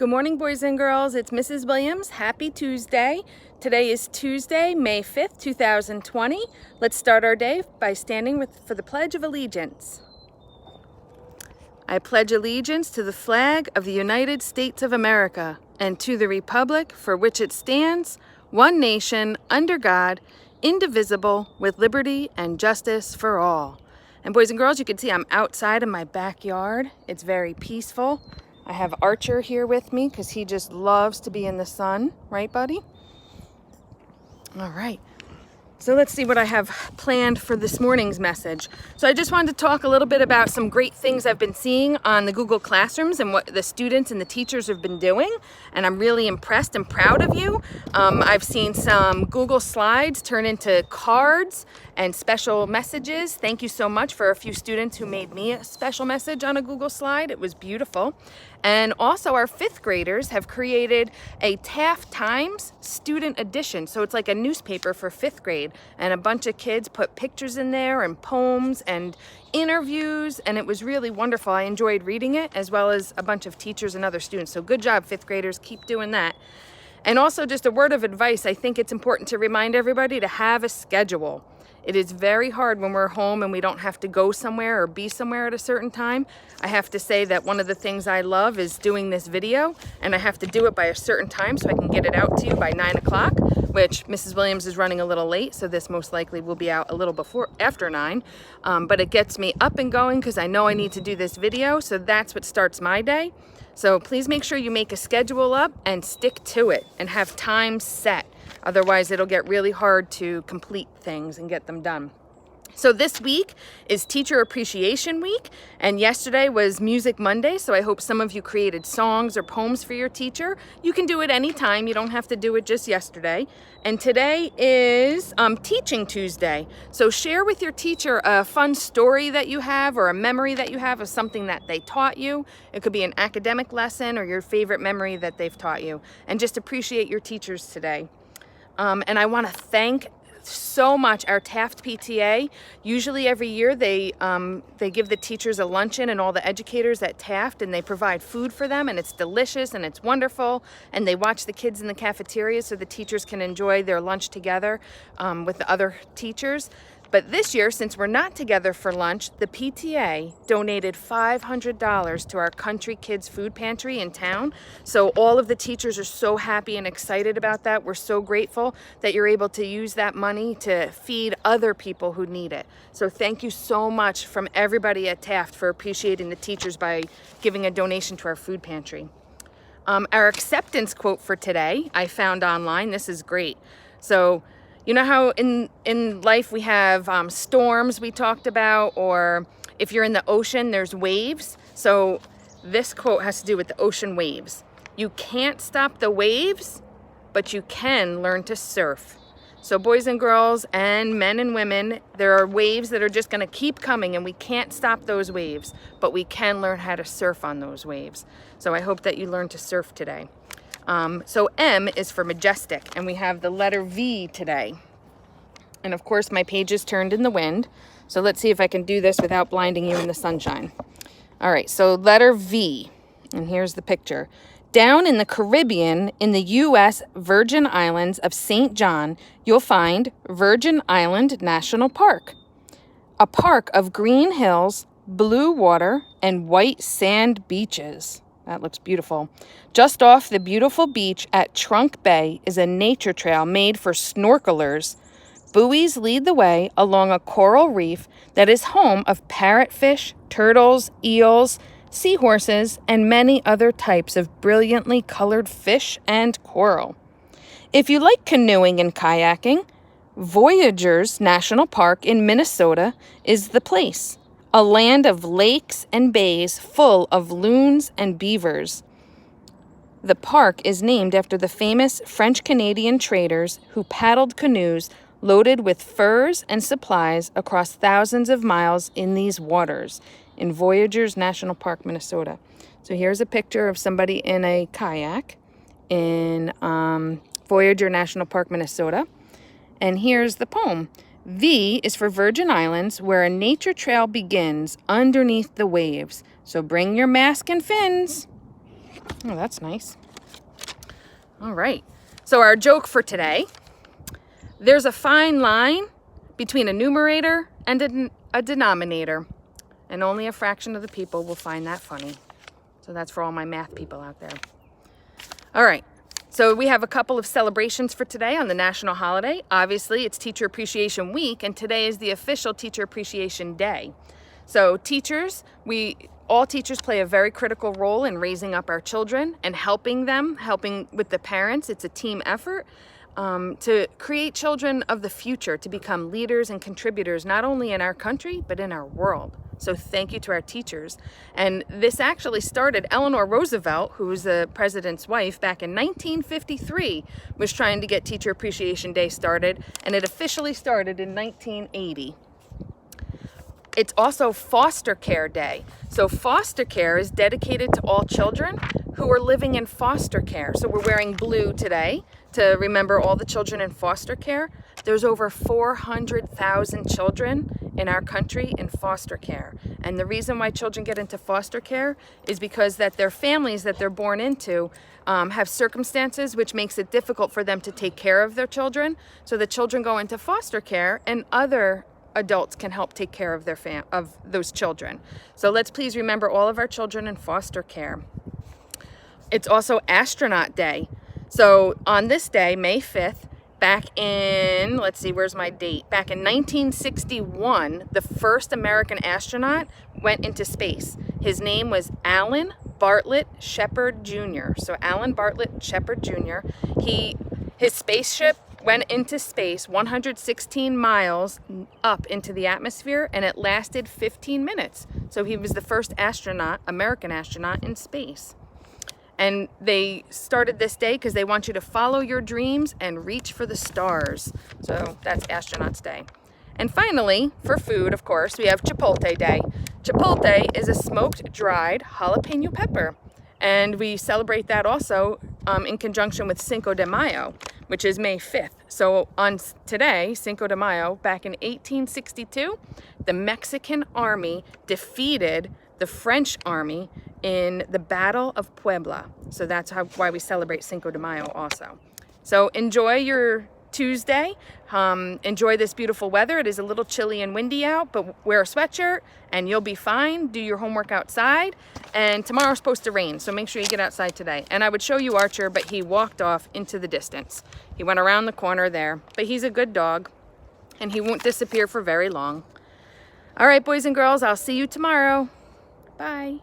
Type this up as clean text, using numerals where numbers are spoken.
Good morning, boys and girls. It's Mrs. Williams. Happy Tuesday. Today is Tuesday, May 5th, 2020. Let's start our day by standing for the Pledge of Allegiance. I pledge allegiance to the flag of the United States of America and to the republic for which it stands, one nation, under God, indivisible, with liberty and justice for all. And boys and girls, you can see I'm outside in my backyard. It's very peaceful. I have Archer here with me because he just loves to be in the sun. Right, buddy? All right. So let's see what I have planned for this morning's message. So I just wanted to talk a little bit about some great things I've been seeing on the Google Classrooms and what the students and the teachers have been doing. And I'm really impressed and proud of you. I've seen some Google Slides turn into cards and special messages. Thank you so much for a few students who made me a special message on a Google Slide. It was beautiful. And also our fifth graders have created a Taft Times student edition. So it's like a newspaper for fifth grade, and a bunch of kids put pictures in there and poems and interviews, and it was really wonderful. I enjoyed reading it, as well as a bunch of teachers and other students. So good job, fifth graders, keep doing that. And also just a word of advice, I think it's important to remind everybody to have a schedule. It is very hard when we're home and we don't have to go somewhere or be somewhere at a certain time. I have to say that one of the things I love is doing this video, and I have to do it by a certain time so I can get it out to you by 9 o'clock, which Mrs. Williams is running a little late, so this most likely will be out a little after 9. But it gets me up and going because I know I need to do this video, so that's what starts my day. So please make sure you make a schedule up and stick to it and have time set. Otherwise, it'll get really hard to complete things and get them done. So this week is Teacher Appreciation Week, and yesterday was Music Monday, so I hope some of you created songs or poems for your teacher. You can do it anytime. You don't have to do it just yesterday. And today is Teaching Tuesday. So share with your teacher a fun story that you have or a memory that you have of something that they taught you. It could be an academic lesson or your favorite memory that they've taught you. And just appreciate your teachers today. And I want to thank so much our Taft PTA. Usually every year they give the teachers a luncheon and all the educators at Taft, and they provide food for them, and it's delicious and it's wonderful, and they watch the kids in the cafeteria so the teachers can enjoy their lunch together with the other teachers. But this year, since we're not together for lunch, the PTA donated $500 to our Country Kids Food Pantry in town. So all of the teachers are so happy and excited about that. We're so grateful that you're able to use that money to feed other people who need it. So thank you so much from everybody at Taft for appreciating the teachers by giving a donation to our food pantry. Our acceptance quote for today, I found online. This is great. So, you know how in life we have storms we talked about, or if you're in the ocean, there's waves. So this quote has to do with the ocean waves. You can't stop the waves, but you can learn to surf. So boys and girls and men and women, there are waves that are just going to keep coming, and we can't stop those waves, but we can learn how to surf on those waves. So I hope that you learn to surf today. So M is for majestic, and we have the letter V today. And of course my page is turned in the wind. So let's see if I can do this without blinding you in the sunshine. All right, so letter V, and here's the picture. Down in the Caribbean, in the U.S. Virgin Islands of St. John, you'll find Virgin Island National Park, a park of green hills, blue water, and white sand beaches. That looks beautiful. Just off the beautiful beach at Trunk Bay is a nature trail made for snorkelers. Buoys lead the way along a coral reef that is home of parrotfish, turtles, eels, seahorses, and many other types of brilliantly colored fish and coral. If you like canoeing and kayaking, Voyageurs National Park in Minnesota is the place. A land of lakes and bays full of loons and beavers. The park is named after the famous French-Canadian traders who paddled canoes loaded with furs and supplies across thousands of miles in these waters in Voyageurs National Park, Minnesota. So here's a picture of somebody in a kayak in Voyageur National Park, Minnesota. And here's the poem. V is for Virgin Islands, where a nature trail begins underneath the waves. So bring your mask and fins. Oh, that's nice. All right. So our joke for today, there's a fine line between a numerator and a denominator, and only a fraction of the people will find that funny. So that's for all my math people out there. All right. So we have a couple of celebrations for today on the national holiday. Obviously, it's Teacher Appreciation Week, and today is the official Teacher Appreciation Day. So teachers, all teachers play a very critical role in raising up our children and helping with the parents. It's a team effort to create children of the future to become leaders and contributors, not only in our country, but in our world. So thank you to our teachers. And this actually started, Eleanor Roosevelt, who was the president's wife, back in 1953, was trying to get Teacher Appreciation Day started, and it officially started in 1980. It's also Foster Care Day. So foster care is dedicated to all children who are living in foster care. So we're wearing blue today to remember all the children in foster care. There's over 400,000 children in our country in foster care. And the reason why children get into foster care is because that their families that they're born into have circumstances which makes it difficult for them to take care of their children. So the children go into foster care, and other adults can help take care of of those children. So let's please remember all of our children in foster care. It's also Astronaut Day. So on this day, May 5th, back in, let's see, where's my date? Back in 1961, the first American astronaut went into space. His name was Alan Bartlett Shepard Jr. So Alan Bartlett Shepard Jr. His spaceship went into space 116 miles up into the atmosphere, and it lasted 15 minutes. So he was the first astronaut, American astronaut, in space. And they started this day because they want you to follow your dreams and reach for the stars. So that's Astronauts Day. And finally, for food, of course, we have Chipotle Day. Chipotle is a smoked, dried jalapeno pepper. And we celebrate that also in conjunction with Cinco de Mayo, which is May 5th. So on today, Cinco de Mayo, back in 1862, the Mexican army defeated the French army in the Battle of Puebla. So that's why we celebrate Cinco de Mayo also. So enjoy your Tuesday. Enjoy this beautiful weather. It is a little chilly and windy out, but wear a sweatshirt and you'll be fine. Do your homework outside. And tomorrow's supposed to rain, so make sure you get outside today. And I would show you Archer, but he walked off into the distance. He went around the corner there, but he's a good dog and he won't disappear for very long. All right, boys and girls, I'll see you tomorrow. Bye.